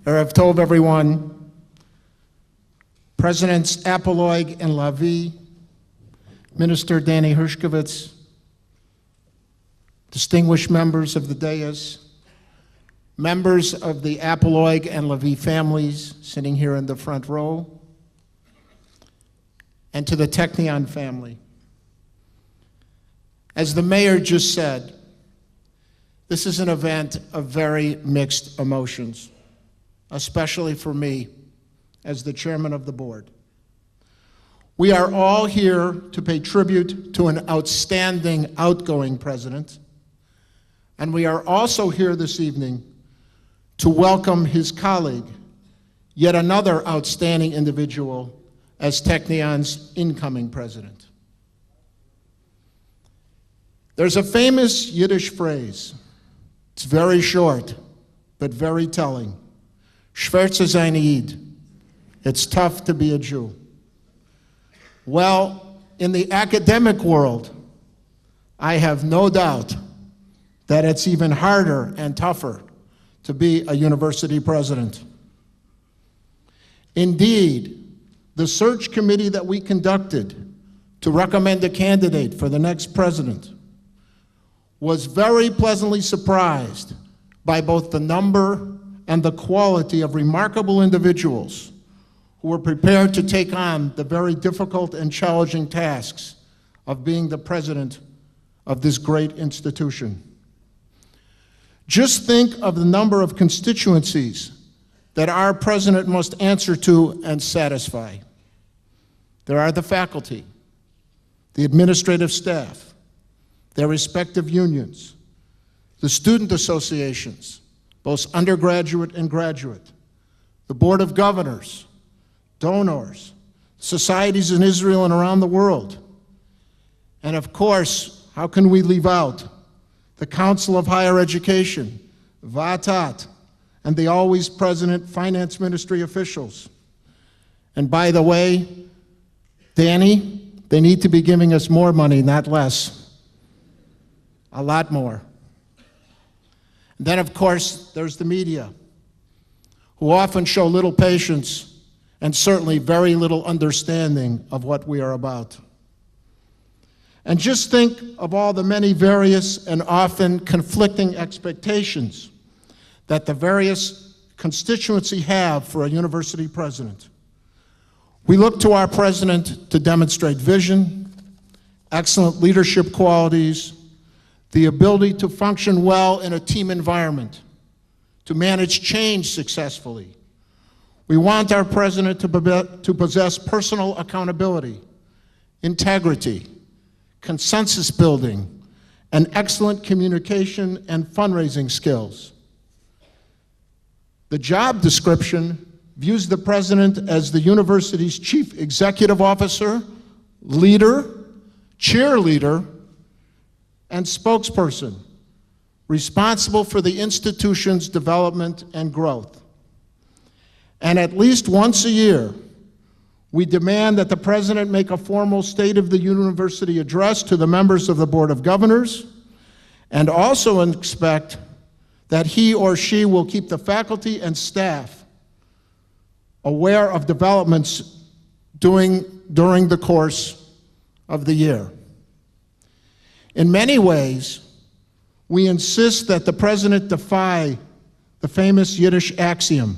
Erev Tov, everyone. Presidents Apoloig and Lavi, Minister Danny Hershkovitz, distinguished members of the dais, members of the Apoloig and Lavi families sitting here in the front row, and to the Technion family. As the mayor just said, this is an event of very mixed emotions, especially for me as the chairman of the board. We are all here to pay tribute to an outstanding outgoing president, and we are also here this evening to welcome his colleague, yet another outstanding individual, as Technion's incoming president. There's a famous Yiddish phrase. It's very short, but very telling. Schwer zu sein Yid. It's tough to be a Jew. Well, in the academic world, I have no doubt that it's even harder and tougher to be a university president. Indeed, the search committee that we conducted to recommend a candidate for the next president was very pleasantly surprised by both the number and the quality of remarkable individuals who were prepared to take on the very difficult and challenging tasks of being the president of this great institution. Just think of the number of constituencies that our president must answer to and satisfy. There are the faculty, the administrative staff, their respective unions, the student associations, both undergraduate and graduate, the Board of Governors, donors, societies in Israel and around the world. And of course, how can we leave out the Council of Higher Education, VATAT, and the always present finance ministry officials. And by the way, Danny, they need to be giving us more money, not less. A lot more. And then, of course, there's the media, who often show little patience and certainly very little understanding of what we are about. And just think of all the many various and often conflicting expectations that the various constituencies have for a university president. We look to our president to demonstrate vision, excellent leadership qualities, the ability to function well in a team environment, to manage change successfully. We want our president to possess personal accountability, integrity, consensus building, and excellent communication and fundraising skills. The job description views the president as the university's chief executive officer, leader, cheerleader, and spokesperson, responsible for the institution's development and growth. And at least once a year, we demand that the president make a formal State of the University address to the members of the Board of Governors, and also expect that he or she will keep the faculty and staff aware of developments during the course of the year. In many ways, we insist that the president defy the famous Yiddish axiom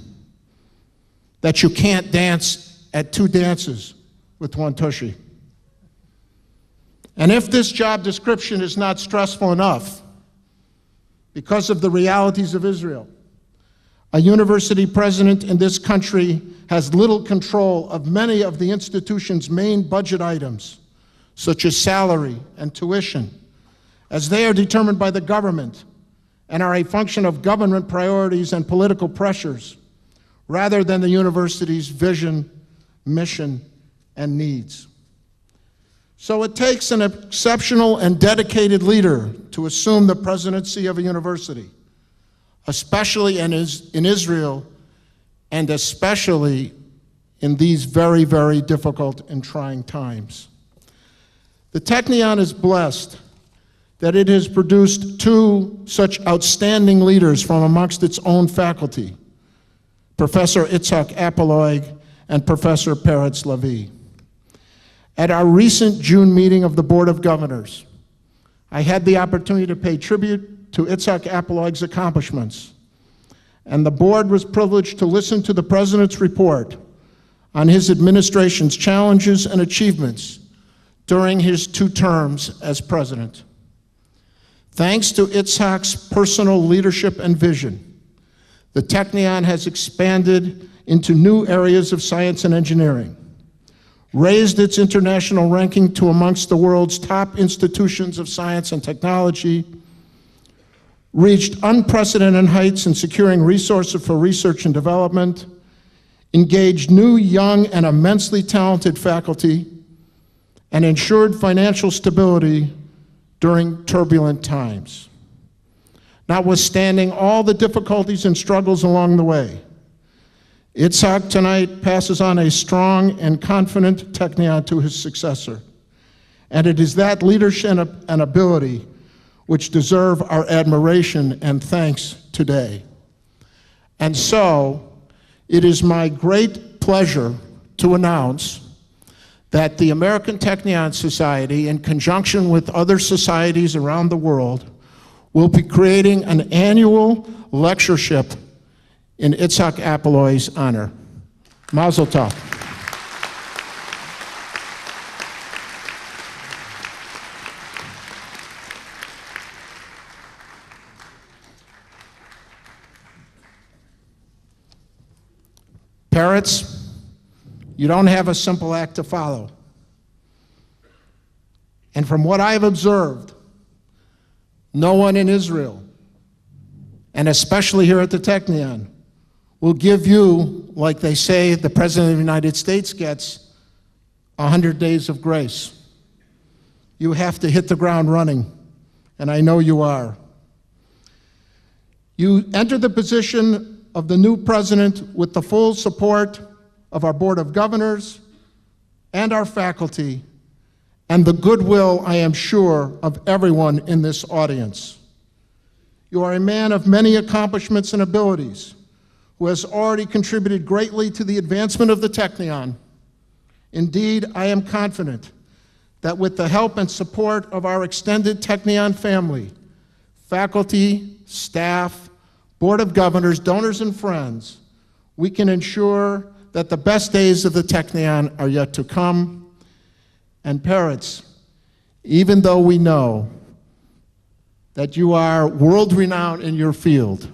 that you can't dance at two dances with one tushy. And if this job description is not stressful enough, because of the realities of Israel, a university president in this country has little control of many of the institution's main budget items, such as salary and tuition, as they are determined by the government and are a function of government priorities and political pressures, rather than the university's vision, mission, and needs. So it takes an exceptional and dedicated leader to assume the presidency of a university, especially in Israel, and especially in these very, very difficult and trying times. The Technion is blessed that it has produced two such outstanding leaders from amongst its own faculty, Professor Itzhak Apoloig, and Professor Peretz Levi. At our recent June meeting of the Board of Governors, I had the opportunity to pay tribute to Itzhak Apoloig's accomplishments, and the board was privileged to listen to the President's report on his administration's challenges and achievements during his 2 terms as president. Thanks to Itzhak's personal leadership and vision, the Technion has expanded into new areas of science and engineering, raised its international ranking to amongst the world's top institutions of science and technology, reached unprecedented heights in securing resources for research and development, engaged new, young, and immensely talented faculty, and ensured financial stability during turbulent times. Notwithstanding all the difficulties and struggles along the way, Itzhak tonight passes on a strong and confident Technion to his successor, and it is that leadership and ability which deserve our admiration and thanks today. And so, it is my great pleasure to announce that the American Technion Society, in conjunction with other societies around the world, will be creating an annual lectureship in Itzhak Apoloig's honor. Mazel tov. Parents, you don't have a simple act to follow. And from what I've observed, no one in Israel, and especially here at the Technion, will give you, like they say the President of the United States gets, 100 days of grace. You have to hit the ground running, and I know you are. You enter the position of the new president with the full support of our Board of Governors and our faculty, and the goodwill, I am sure, of everyone in this audience. You are a man of many accomplishments and abilities who has already contributed greatly to the advancement of the Technion. Indeed, I am confident that with the help and support of our extended Technion family, faculty, staff, Board of Governors, donors, and friends, we can ensure that the best days of the Technion are yet to come. And parents, even though we know that you are world-renowned in your field,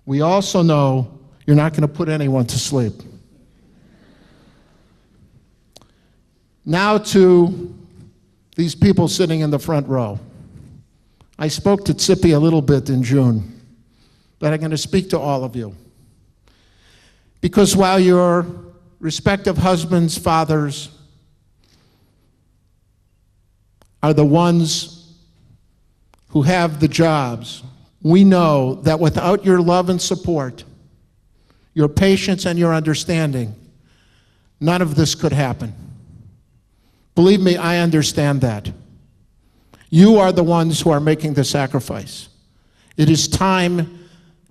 we also know you're not going to put anyone to sleep. Now to these people sitting in the front row. I spoke to Tzipi a little bit in June, but I'm going to speak to all of you. Because while your respective husbands, fathers, are the ones who have the jobs, we know that without your love and support, your patience and your understanding, none of this could happen. Believe me, I understand that. You are the ones who are making the sacrifice. It is time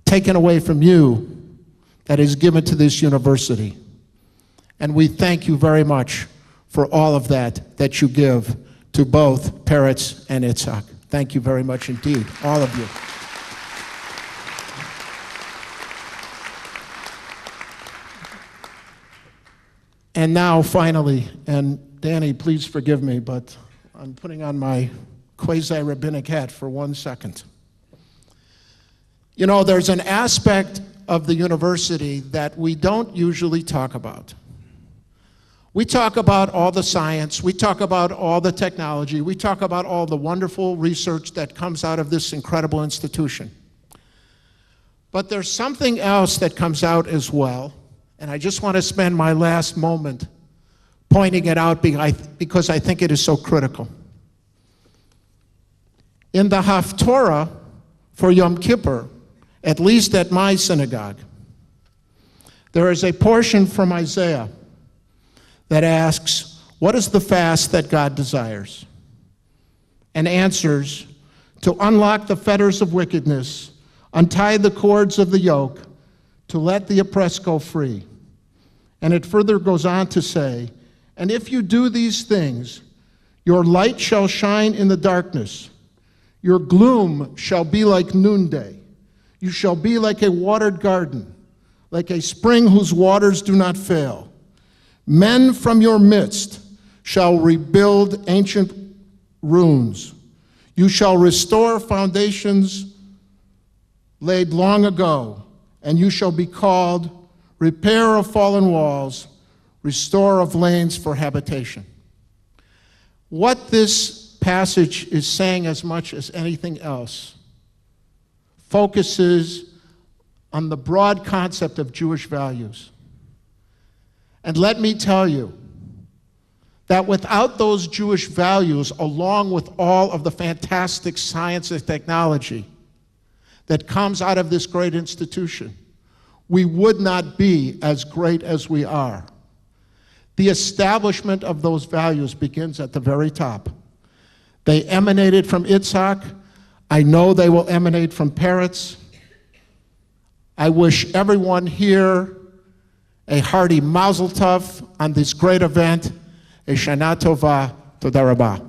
taken away from you that is given to this university. And we thank you very much for all of that you give to both Peretz and Itzhak. Thank you very much indeed, all of you. And now, finally, and Danny, please forgive me, but I'm putting on my quasi-rabbinic hat for 1 second. You know, there's an aspect of the university that we don't usually talk about. We talk about all the science, we talk about all the technology, we talk about all the wonderful research that comes out of this incredible institution. But there's something else that comes out as well, and I just want to spend my last moment pointing it out because I think it is so critical. In the Haftorah for Yom Kippur, at least at my synagogue, there is a portion from Isaiah that asks, what is the fast that God desires? And answers, to unlock the fetters of wickedness, untie the cords of the yoke, to let the oppressed go free. And it further goes on to say, and if you do these things, your light shall shine in the darkness. Your gloom shall be like noonday. You shall be like a watered garden, like a spring whose waters do not fail. Men from your midst shall rebuild ancient ruins. You shall restore foundations laid long ago, and you shall be called repair of fallen walls, restore of lanes for habitation. What this passage is saying as much as anything else focuses on the broad concept of Jewish values. And let me tell you that without those Jewish values, along with all of the fantastic science and technology that comes out of this great institution, we would not be as great as we are. The establishment of those values begins at the very top. They emanated from Itzhak. I know they will emanate from Peretz. I wish everyone here a hearty mazel tov on this great event. A Shana Tova. Toda Rabah.